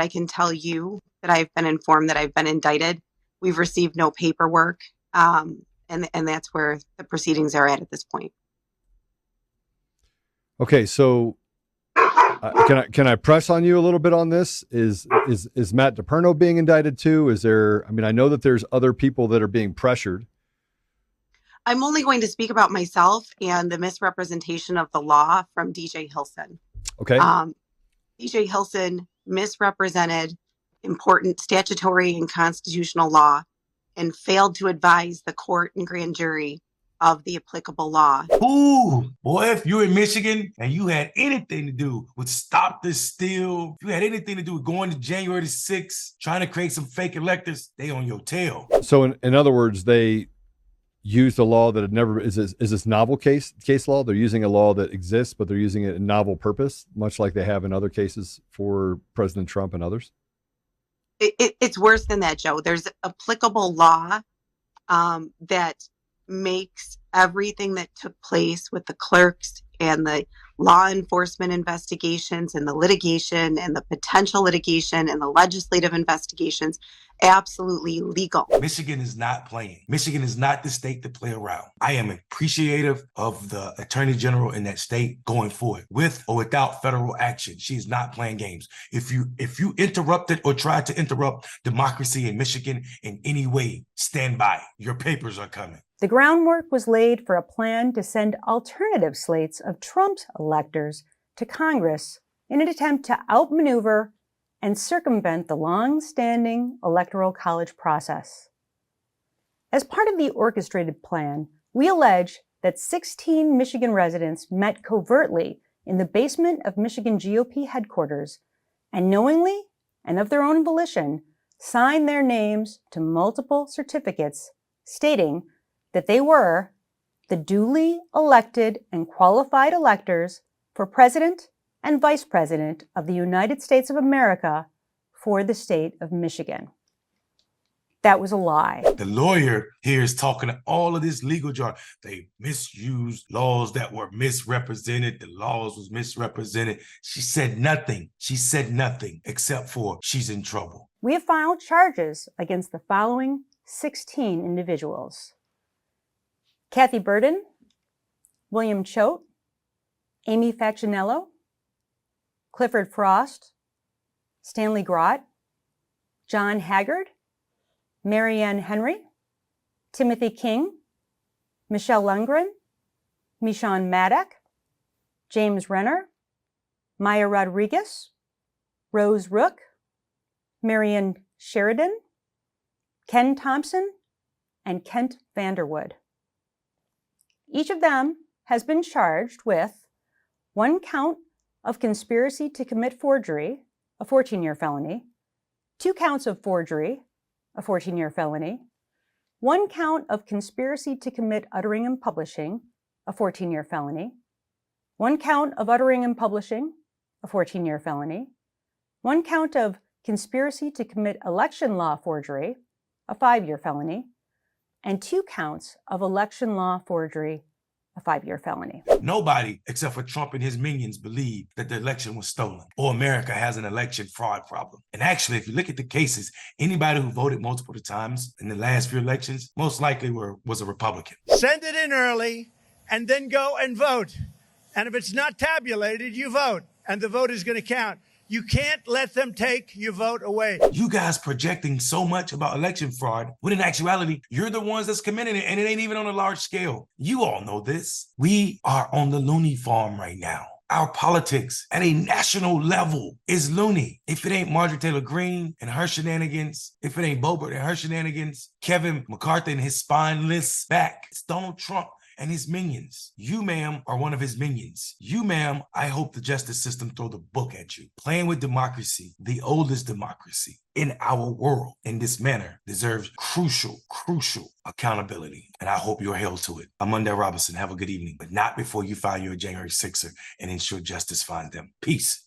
I can tell you that I've been informed that I've been indicted. We've received no paperwork, and that's where the proceedings are at this point. Okay, so can I press on you a little bit on this? Is Matt DePerno being indicted too? Is there? I mean, I know that there's other people that are being pressured. I'm only going to speak about myself and the misrepresentation of the law from DJ Hilson. Okay. DJ Hilson misrepresented important statutory and constitutional law and failed to advise the court and grand jury of the applicable law. Ooh, boy, if you're in Michigan and you had anything to do with Stop This Steal, if you had anything to do with going to January 6th, trying to create some fake electors, they on your tail. So in other words, they used a law that had never is this novel case law. They're using a law that exists, but they're using it in novel purpose, much like they have in other cases for President Trump and others. It's worse than that, Joe. There's applicable law that makes everything that took place with the clerks and the law enforcement investigations and the litigation and the potential litigation and the legislative investigations absolutely legal. Michigan is not playing. Michigan is not the state to play around. I am appreciative of the attorney general in that state going forward with or without federal action. She is not playing games. If you interrupted or tried to interrupt democracy in Michigan in any way, stand by. Your papers are coming. The groundwork was laid for a plan to send alternative slates of Trump's electors to Congress in an attempt to outmaneuver and circumvent the long-standing Electoral College process. As part of the orchestrated plan, we allege that 16 Michigan residents met covertly in the basement of Michigan GOP headquarters and knowingly and of their own volition signed their names to multiple certificates stating that they were the duly elected and qualified electors for President and Vice President of the United States of America for the state of Michigan. That was a lie. The lawyer here is talking all of this legal jargon. They misused laws that were misrepresented. The laws was misrepresented. She said nothing. She said nothing except for she's in trouble. We have filed charges against the following 16 individuals: Kathy Burden, William Choate, Amy Faccinello, Clifford Frost, Stanley Grott, John Haggard, Marianne Henry, Timothy King, Michelle Lundgren, Michonne Maddock, James Renner, Maya Rodriguez, Rose Rook, Marion Sheridan, Ken Thompson, and Kent Vanderwood. Each of them has been charged with 1 count of conspiracy to commit forgery, a 14-year felony, 2 counts of forgery, a 14-year felony, 1 count of conspiracy to commit uttering and publishing, a 14-year felony, 1 count of uttering and publishing, a 14-year felony, 1 count of conspiracy to commit election law forgery, a 5-year felony, and 2 counts of election law forgery, a 5-year felony. Nobody except for Trump and his minions believe that the election was stolen or America has an election fraud problem. And actually, if you look at the cases, anybody who voted multiple times in the last few elections most likely was a Republican. Send it in early and then go and vote. And if it's not tabulated, you vote, and the vote is going to count. You can't let them take your vote away. You guys projecting so much about election fraud, when in actuality, you're the ones that's committing it, and it ain't even on a large scale. You all know this. We are on the loony farm right now. Our politics at a national level is loony. If it ain't Marjorie Taylor Greene and her shenanigans, if it ain't Boebert and her shenanigans, Kevin McCarthy and his spineless back, it's Donald Trump and his minions. You, ma'am, are one of his minions. You, ma'am, I hope the justice system throw the book at you. Playing with democracy, the oldest democracy in our world in this manner deserves crucial accountability. And I hope you're held to it. I'm Mondale Robinson. Have a good evening, but not before you file your January 6er and ensure justice finds them. Peace.